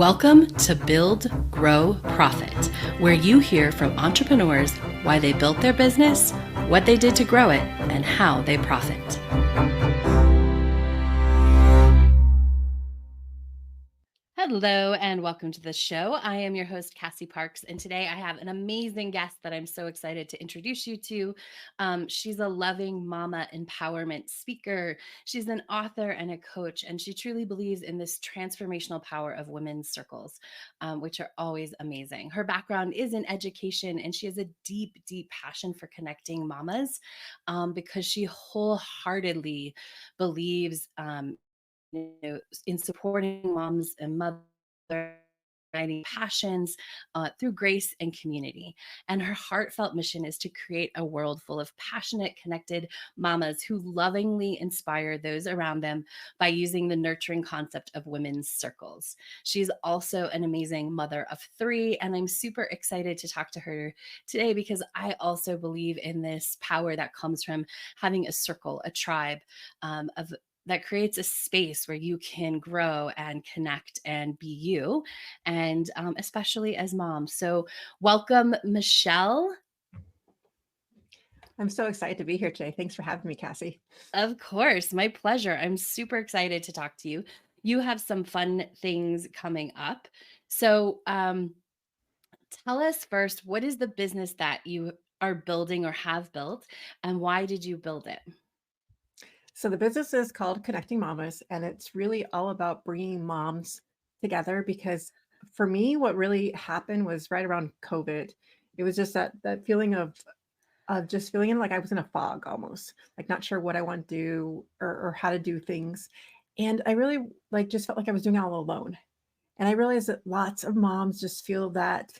Welcome to Build, Grow, Profit, where you hear from entrepreneurs why they built their business, what they did to grow it, and how they profit. Hello and welcome to the show. I am your host, Cassie Parks, and today I have an amazing guest that I'm so excited to introduce you to. She's a loving mama empowerment speaker. She's an author and a coach, and she truly believes in this transformational power of women's circles, which are always amazing. Her background is in education, and she has a deep, deep passion for connecting mamas because she wholeheartedly believes in supporting moms and mothers guiding passions through grace and community. And her heartfelt mission is to create a world full of passionate, connected mamas who lovingly inspire those around them by using the nurturing concept of women's circles. She's also an amazing mother of 3, and I'm super excited to talk to her today because I also believe in this power that comes from having a circle, a tribe of that creates a space where you can grow and connect and be you, and especially as moms. So welcome, Michelle. I'm so excited to be here today. Thanks for having me, Cassie. Of course, my pleasure. I'm super excited to talk to you. You have some fun things coming up. So tell us first, what is the business that you are building or have built, and why did you build it? So the business is called Connecting Mamas, and it's really all about bringing moms together because for me, what really happened was right around COVID. It was just that feeling of just feeling like I was in a fog almost, like not sure what I want to do or how to do things. And I really just felt like I was doing it all alone. And I realized that lots of moms just feel that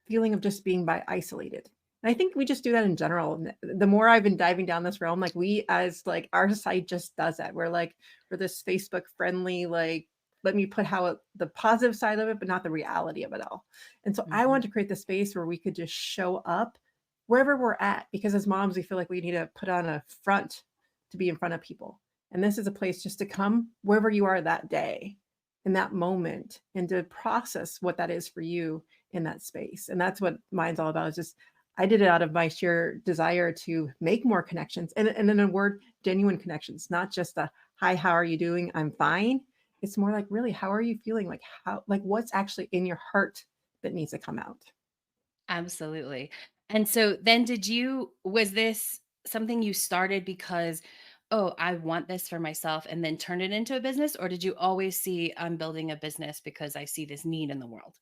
feeling of just being isolated. And I think we just do that in general. The more I've been diving down this realm, like we as like our society just does that. We're this Facebook friendly, like let me put the positive side of it, but not the reality of it all. And so I want to create the space where we could just show up wherever we're at, because as moms, we feel like we need to put on a front to be in front of people. And this is a place just to come wherever you are that day, in that moment, and to process what that is for you in that space. And that's what mine's all about, is just I did it out of my sheer desire to make more connections, and in a word, genuine connections, not just a hi, how are you doing? I'm fine. It's more like, really, how are you feeling? Like what's actually in your heart that needs to come out. Absolutely. And so then was this something you started because, oh, I want this for myself and then turn it into a business? Or did you always see I'm building a business because I see this need in the world?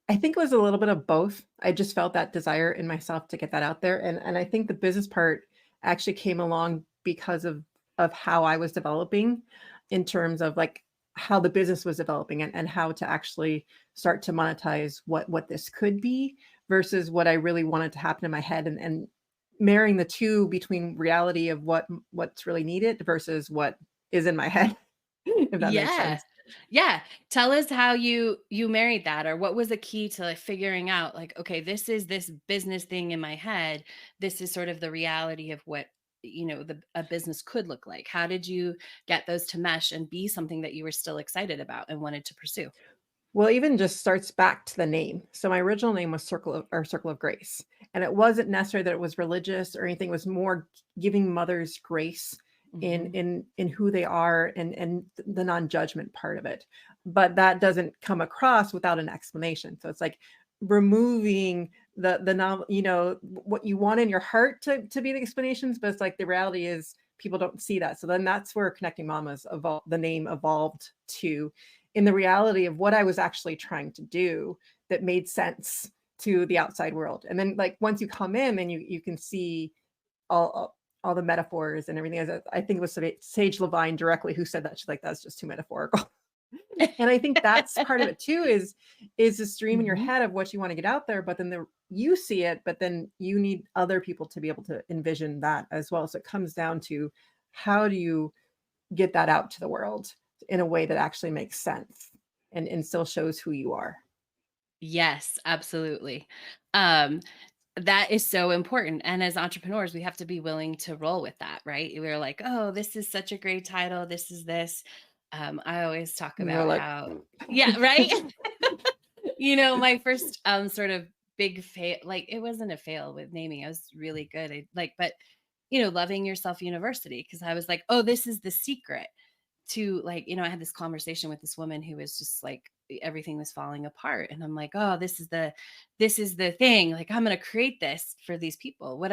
I think it was a little bit of both. I just felt that desire in myself to get that out there. And I think the business part actually came along because of how I was developing, in terms of like how the business was developing, and how to actually start to monetize what this could be versus what I really wanted to happen in my head, and marrying the two between reality of what's really needed versus what is in my head, if that makes Yeah. sense. Yeah. Tell us how you married that, or what was the key to like figuring out like, okay, this is this business thing in my head. This is sort of the reality of what, a business could look like. How did you get those to mesh and be something that you were still excited about and wanted to pursue? Well, even just starts back to the name. So my original name was Circle of Grace. And it wasn't necessarily that it was religious or anything. It was more giving mothers grace in Mhm. in who they are, and the non-judgment part of it. But that doesn't come across without an explanation. So it's like removing the non, what you want in your heart to be the explanations, but it's like the reality is people don't see that. So then that's where Connecting Mamas evolved, the name evolved to, in the reality of what I was actually trying to do that made sense to the outside world. And then like once you come in, then you can see all the metaphors and everything. As I think it was Sage Levine directly who said that. She's like, that's just too metaphorical. And I think that's part of it too, is this dream in your Mhm. head of what you want to get out there, but then you see it, but then you need other people to be able to envision that as well. So it comes down to, how do you get that out to the world in a way that actually makes sense, and still shows who you are. Yes, absolutely. Um, that is so important. And as entrepreneurs, we have to be willing to roll with that, right? We're like, oh, this is such a great title. This is this. I always talk And they're about like, how, "Mm." yeah, right. My first sort of big fail, like it wasn't a fail with naming. I was really good. But loving yourself university, because I was like, oh, this is the secret to, I had this conversation with this woman who was just like, everything was falling apart, and I'm like, oh, this is the thing, like I'm going to create this for these people.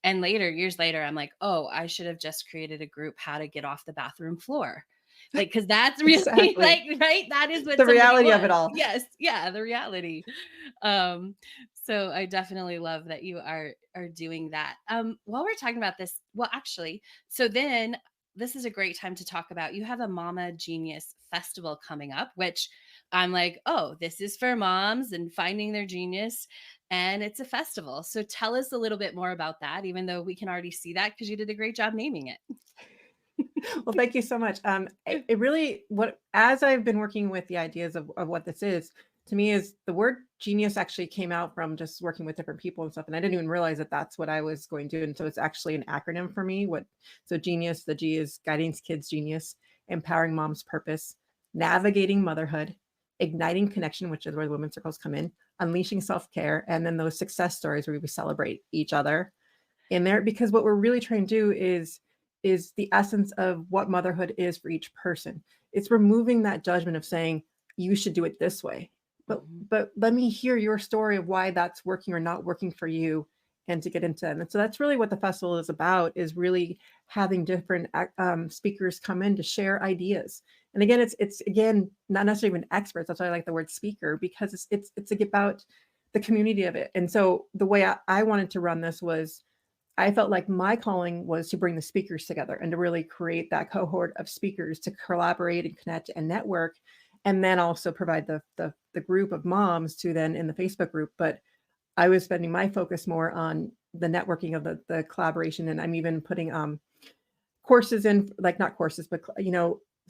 And later, years later, I'm like, oh, I should have just created a group, how to get off the bathroom floor, like, because that's really Exactly. like, right, that is what The somebody reality of it wants. all. Yes, yeah, the reality. um so I definitely love that you are doing that. While we're talking about this, well, actually, so then this is a great time to talk about, you have a Mama Genius Festival coming up, which I'm like, oh, this is for moms and finding their genius. And it's a festival. So tell us a little bit more about that, even though we can already see that because you did a great job naming it. Well, thank you so much. It really, what, as I've been working with the ideas of what this is, to me is the word genius actually came out from just working with different people and stuff. And I didn't even realize that that's what I was going to do. And so it's actually an acronym for me. So genius, the G is guiding kids genius, empowering mom's purpose, navigating motherhood, igniting connection, which is where the women's circles come in, unleashing self-care, and then those success stories where we celebrate each other in there, because what we're really trying to do is the essence of what motherhood is for each person. It's removing that judgment of saying you should do it this way, but Mhm. let me hear your story of why that's working or not working for you, and to get into that. And so that's really what the festival is about, is really having different speakers come in to share ideas. And again, it's again not necessarily even experts. That's why I like the word speaker, because it's about the community of it. And so the way I wanted to run this was, I felt like my calling was to bring the speakers together and to really create that cohort of speakers to collaborate and connect and network, and then also provide the group of moms to then in the Facebook group. But I was spending my focus more on the networking of the collaboration, and I'm even putting courses in, like not courses, but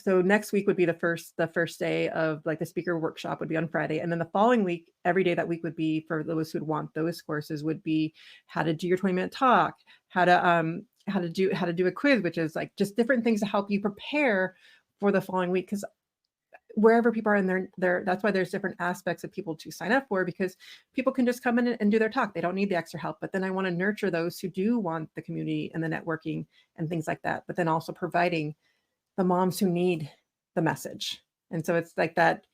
so next week would be the first day of like the speaker workshop would be on Friday. And then the following week, every day that week would be, for those who'd want those courses, would be how to do your 20-minute talk, how to do a quiz, which is like just different things to help you prepare for the following week. Because wherever people are in their that's why there's different aspects of people to sign up for, because people can just come in and do their talk. They don't need the extra help. But then I want to nurture those who do want the community and the networking and things like that, but then also providing the moms who need the message. And so it's like that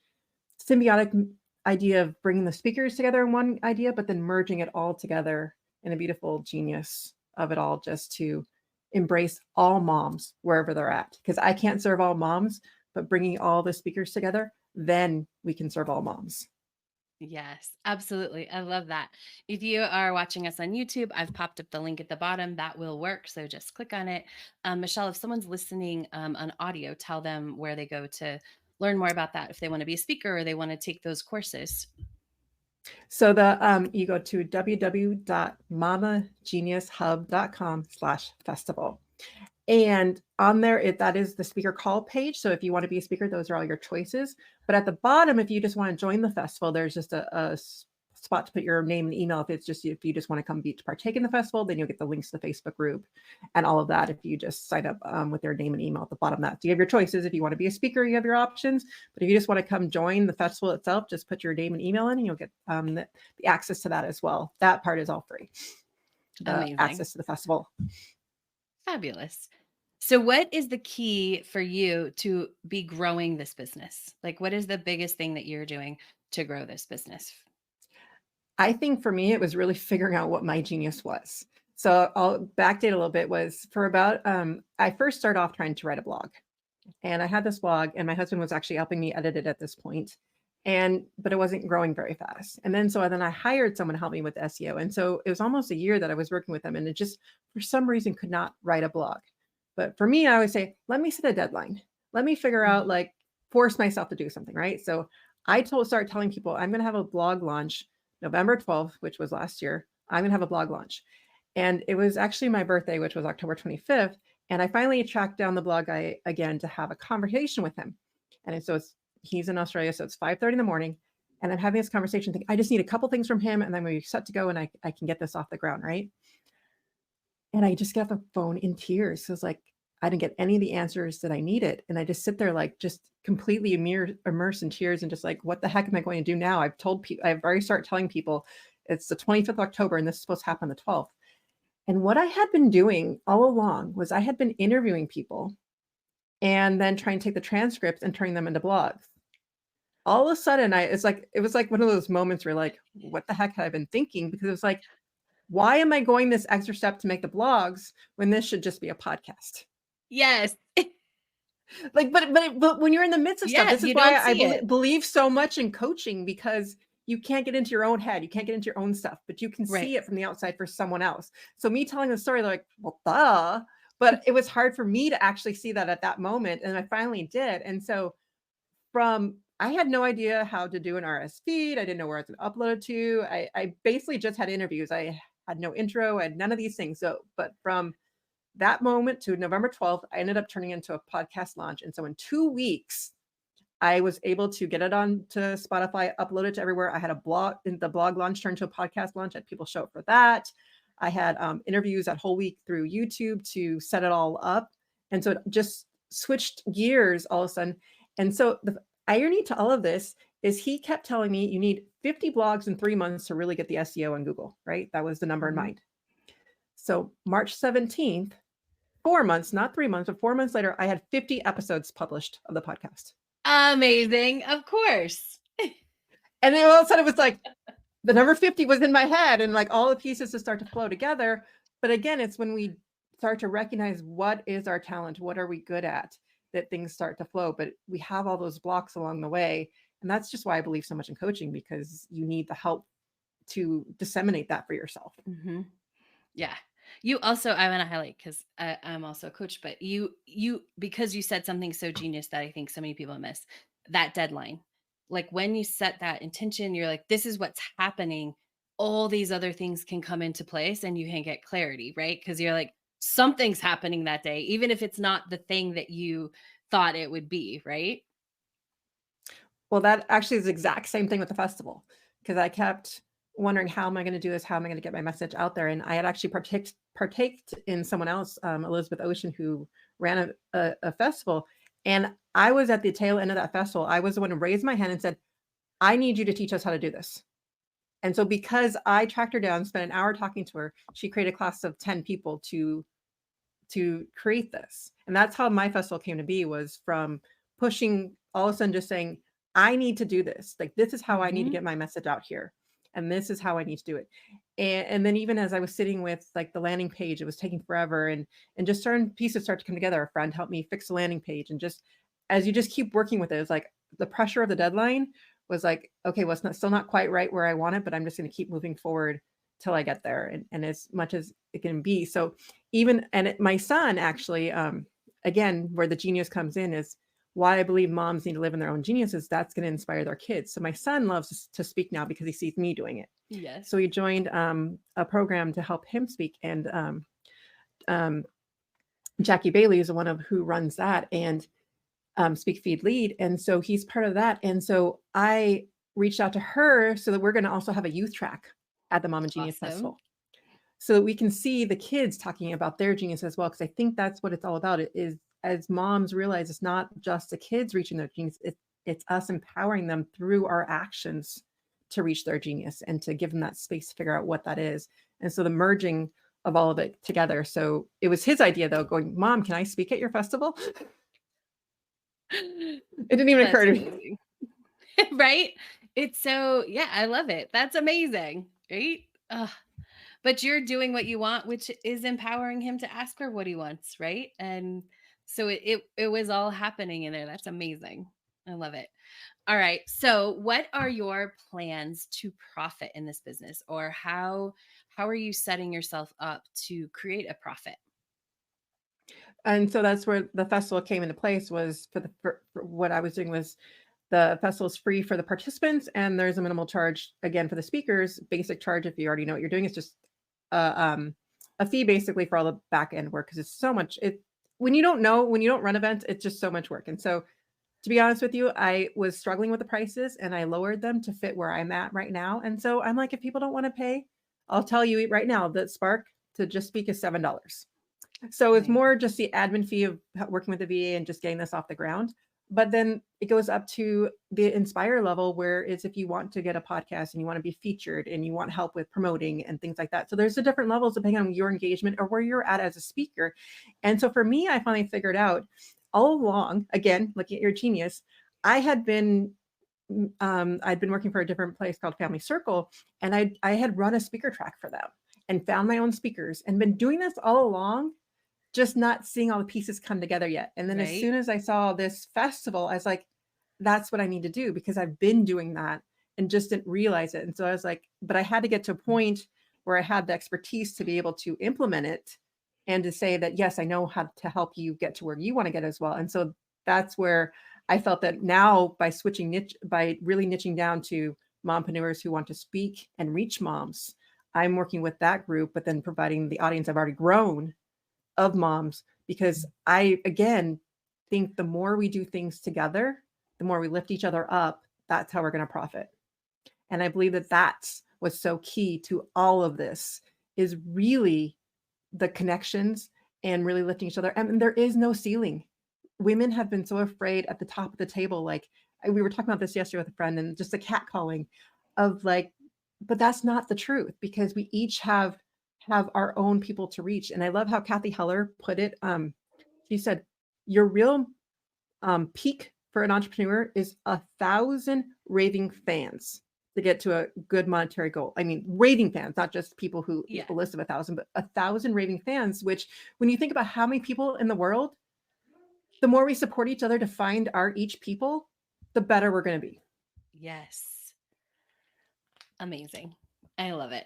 symbiotic idea of bringing the speakers together in one idea, but then merging it all together in a beautiful genius of it all, just to embrace all moms wherever they're at. Because I can't serve all moms, but bringing all the speakers together, then we can serve all moms. Yes, absolutely. I love that. If you are watching us on YouTube, I've popped up the link at the bottom. That will work. So just click on it. Michelle, if someone's listening on audio, tell them where they go to learn more about that, if they want to be a speaker or they want to take those courses. So you go to www.mamageniushub.com/festival. And on there, that is the speaker call page. So if you want to be a speaker, those are all your choices. But at the bottom, if you just want to join the festival, there's just a spot to put your name and email. If you just want to come to partake in the festival, then you'll get the links to the Facebook group and all of that. If you just sign up with your name and email at the bottom of that. So you have your choices. If you want to be a speaker, you have your options. But if you just want to come join the festival itself, just put your name and email in, and you'll get the access to that as well. That part is all free. The Amazing. access to the festival. Fabulous. So, what is the key for you to be growing this business? Like, what is the biggest thing that you're doing to grow this business? I think for me, it was really figuring out what my genius was. So I'll backdate a little bit. Was for about I first started off trying to write a blog, and I had this blog, and my husband was actually helping me edit it at this point, but it wasn't growing very fast. And then I hired someone to help me with SEO, and so it was almost a year that I was working with them, and it just for some reason could not write a blog. But for me, I always say, let me set a deadline. Let me figure out, Mhm. like, force myself to do something, right? So started telling people I'm going to have a blog launch November 12th, which was last year. I'm going to have a blog launch. And it was actually my birthday, which was October 25th. And I finally tracked down the blog guy again to have a conversation with him. And so he's in Australia, so it's 5:30 in the morning. And I'm having this conversation, thinking, I just need a couple things from him, and then we're set to go, and I can get this off the ground, right? And I just got the phone in tears. I was like, I didn't get any of the answers that I needed. And I just sit there like just completely immersed in tears and just like, what the heck am I going to do now? I've told people, I've already started telling people it's the 25th of October and this is supposed to happen on the 12th. And what I had been doing all along was I had been interviewing people and then trying to take the transcripts and turning them into blogs. All of a sudden, it was like one of those moments where like, what the heck have I been thinking? Because it was like, why am I going this extra step to make the blogs when this should just be a podcast? Yes. Like, but when you're in the midst of stuff, Yeah, this is you why don't I see it. believe so much in coaching, because you can't get into your own head, you can't get into your own stuff, but you can Right. see it from the outside for someone else. So me telling the story, they're like, well, duh. But it was hard for me to actually see that at that moment, and I finally did. And so from I had no idea how to do an RS feed. I didn't know where I was going to upload it to. I basically just had interviews. I had no intro. I had none of these things. So, but from that moment to November 12th, I ended up turning into a podcast launch. And so in 2 weeks, I was able to get it on to Spotify, upload it to everywhere. I had a blog, and the blog launch turned to a podcast launch. I had people show up for that. I had interviews that whole week through YouTube to set it all up. And so it just switched gears all of a sudden. And so the irony to all of this is he kept telling me you need 50 blogs in 3 months to really get the SEO on Google, right? That was the number in Mhm. mind. So March 17th, 4 months, not 3 months, but 4 months later, I had 50 episodes published of the podcast. Amazing. Of course. And then all of a sudden it was like the number 50 was in my head and like all the pieces to start to flow together. But again, it's when we start to recognize what is our talent, what are we good at, that things start to flow. But we have all those blocks along the way. And that's just why I believe so much in coaching, because you need the help to disseminate that for yourself. Mhm. Yeah. You also, I want to highlight because I'm also a coach, but because you said something so genius that I think so many people miss, that deadline. Like when you set that intention, you're like, this is what's happening. All these other things can come into place and you can get clarity, right? Because you're like, something's happening that day, even if it's not the thing that you thought it would be, right? Well, that actually is the exact same thing with the festival, because I kept wondering, how am I going to do this? How am I going to get my message out there? And I had actually partaked in someone else, Elizabeth Ocean, who ran a festival. And I was at the tail end of that festival. I was the one who raised my hand and said, I need you to teach us how to do this. And so because I tracked her down, spent an hour talking to her, she created a class of 10 people to create this. And that's how my festival came to be, was from pushing, all of a sudden just saying, I need to do this. Like, this is how I need to Hmm. get my message out here. And this is how I need to do it. And then even as I was sitting with like the landing page, it was taking forever. And just certain pieces start to come together. A friend helped me fix the landing page. And just as you just keep working with it, it's like the pressure of the deadline was like, okay, well, it's not, still not quite right where I want it, but I'm just going to keep moving forward till I get there. And as much as it can be. So even, and my son actually, again, where the genius comes in is why I believe moms need to live in their own geniuses. That's going to inspire their kids. So my son loves to speak now because he sees me doing it. Yes. So he joined a program to help him speak. And um, Jackie Bailey is the one of who runs that, and Speak Feed Lead. And so he's part of that. And so I reached out to her so that we're going to also have a youth track at the Mom and Genius Awesome. Festival, so that we can see the kids talking about their genius as well. Because I think that's what it's all about. It is, as moms realize, it's not just the kids reaching their genius, it's us empowering them through our actions to reach their genius and to give them that space to figure out what that is. And so the merging of all of it together. So it was his idea, though, going, Mom, can I speak at your festival? It didn't even That's occur to me. amazing. Right? It's so, yeah, I love it. That's amazing. Right? Ugh. But you're doing what you want, which is empowering him to ask for what he wants, right? And so it was all happening in there. That's amazing. I love it. All right. So, what are your plans to profit in this business, or how are you setting yourself up to create a profit? And so that's where the festival came into place, was for what I was doing was the festival is free for the participants, and there's a minimal charge again for the speakers. Basic charge, if you already know what you're doing, is just a fee basically for all the back end work, because it's so much. It when you don't know, when you don't run events, it's just so much work. And so, to be honest with you, I was struggling with the prices, and I lowered them to fit where I'm at right now. And so I'm like, if people don't want to pay, I'll tell you right now that Spark to just speak is $7. So it's Amazing. more just the admin fee of working with the VA and just getting this off the ground. But then it goes up to the Inspire level, where it's if you want to get a podcast and you want to be featured and you want help with promoting and things like that. So there's the different levels depending on your engagement or where you're at as a speaker. And so for me, I finally figured out all along, again, looking at your genius, I had been I'd been working for a different place called Family Circle, and I had run a speaker track for them and found my own speakers and been doing this all along, just not seeing all the pieces come together yet. And then as Right. soon as I saw this festival, I was like, that's what I need to do because I've been doing that and just didn't realize it. And so I was like, but I had to get to a point where I had the expertise to be able to implement it and to say that, yes, I know how to help you get to where you want to get as well. And so that's where I felt that now by switching niche, by really niching down to mompreneurs who want to speak and reach moms, I'm working with that group, but then providing the audience I've already grown of moms, because I, again, think the more we do things together, the more we lift each other up, that's how we're going to profit. And I believe that that's what's so key to all of this is really the connections and really lifting each other. And there is no ceiling. Women have been so afraid at the top of the table. Like we were talking about this yesterday with a friend and just the catcalling of like, but that's not the truth because we each have our own people to reach. And I love how Kathy Heller put it. She said, your real peak for an entrepreneur is 1,000 raving fans to get to a good monetary goal. I mean, raving fans, not just people who Yeah. a list of 1,000, but 1,000 raving fans, which when you think about how many people in the world, the more we support each other to find our each people, the better we're going to be. Yes. Amazing. I love it.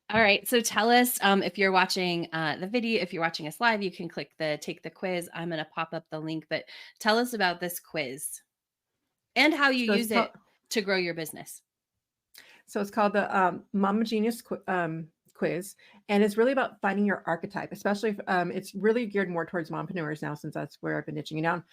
All right. So tell us if you're watching the video, if you're watching us live, you can click the take the quiz. I'm going to pop up the link, but tell us about this quiz and how you So it's use called it to grow your business. the Mama Genius quiz, and it's really about finding your archetype. Especially if it's really geared more towards mompreneurs now, since that's where I've been niching it down.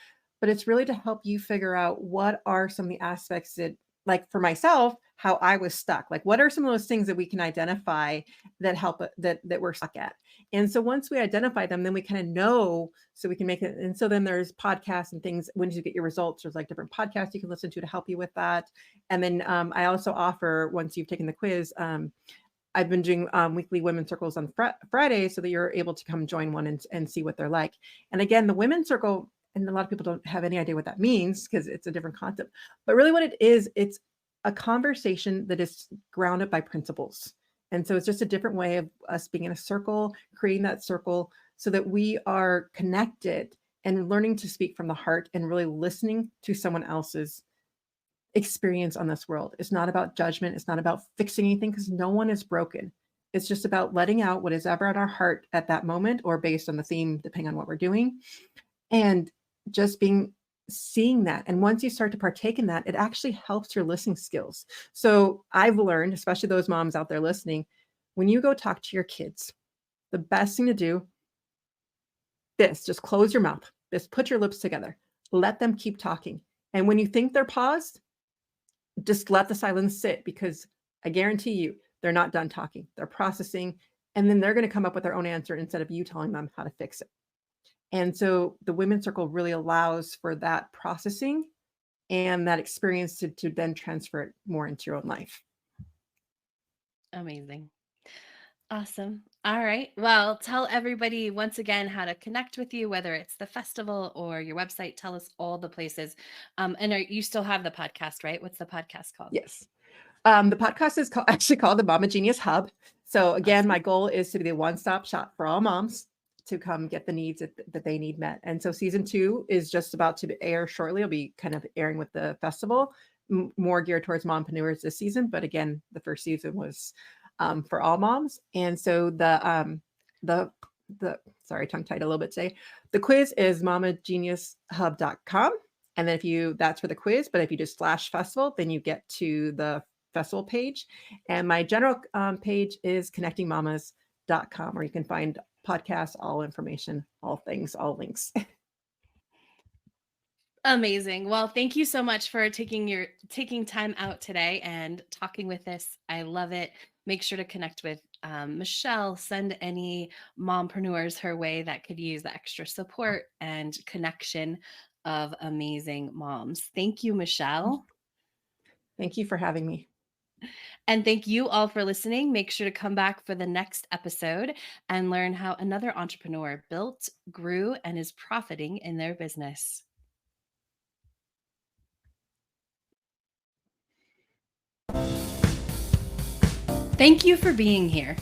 But it's really to help you figure out what are some of the aspects that, like for myself, how I was stuck. Like, what are some of those things that we can identify that help that we're stuck at? And so once we identify them, then we kind of know so we can make it. And so then there's podcasts and things. When you get your results, there's like different podcasts you can listen to help you with that. And then I also offer, once you've taken the quiz, I've been doing weekly women's circles on Friday so that you're able to come join one and see what they're like. And again, the women's circle, and a lot of people don't have any idea what that means because it's a different concept. But really what it is, it's a conversation that is grounded by principles. And so it's just a different way of us being in a circle, creating that circle so that we are connected and learning to speak from the heart and really listening to someone else's experience on this world. It's not about judgment. It's not about fixing anything because no one is broken. It's just about letting out what is ever on our heart at that moment or based on the theme, depending on what we're doing. And just seeing that. And once you start to partake in that, it actually helps your listening skills. So I've learned, especially those moms out there listening, when you go talk to your kids, the best thing to do, just close your mouth, just put your lips together, let them keep talking. And when you think they're paused, just let the silence sit because I guarantee you they're not done talking. They're processing, and then they're going to come up with their own answer instead of you telling them how to fix it. And so the women's circle really allows for that processing and that experience to then transfer it more into your own life. Amazing. Awesome. All right. Well, tell everybody once again how to connect with you, whether it's the festival or your website. Tell us all the places. You still have the podcast, right? What's the podcast called? Yes. The podcast is actually called the Mama Genius Hub. So again, Awesome. my goal is to be the one-stop shop for all moms to come get the needs that they need met. And so season 2 is just about to air shortly. It'll be kind of airing with the festival, more geared towards mompreneurs this season. But again, the first season was for all moms. And so the sorry, tongue tied a little bit today. The quiz is mamageniushub.com. And then that's for the quiz. But if you just slash festival, then you get to the festival page. And my general page is connectingmamas.com, where you can find podcasts, all information, all things, all links. Amazing. Well, thank you so much for taking time out today and talking with us. I love it. make sure to connect with Michelle. Send any mompreneurs her way that could use the extra support and connection of amazing moms. Thank you, Michelle. Thank you for having me. And thank you all for listening. Make sure to come back for the next episode and learn how another entrepreneur built, grew, and is profiting in their business. Thank you for being here.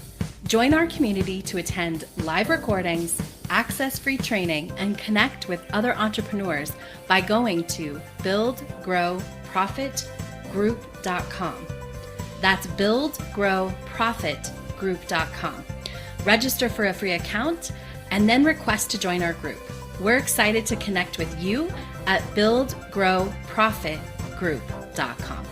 Join our community to attend live recordings, access free training, and connect with other entrepreneurs by going to buildgrowprofitgroup.com. That's buildgrowprofitgroup.com. Register for a free account and then request to join our group. We're excited to connect with you at buildgrowprofitgroup.com.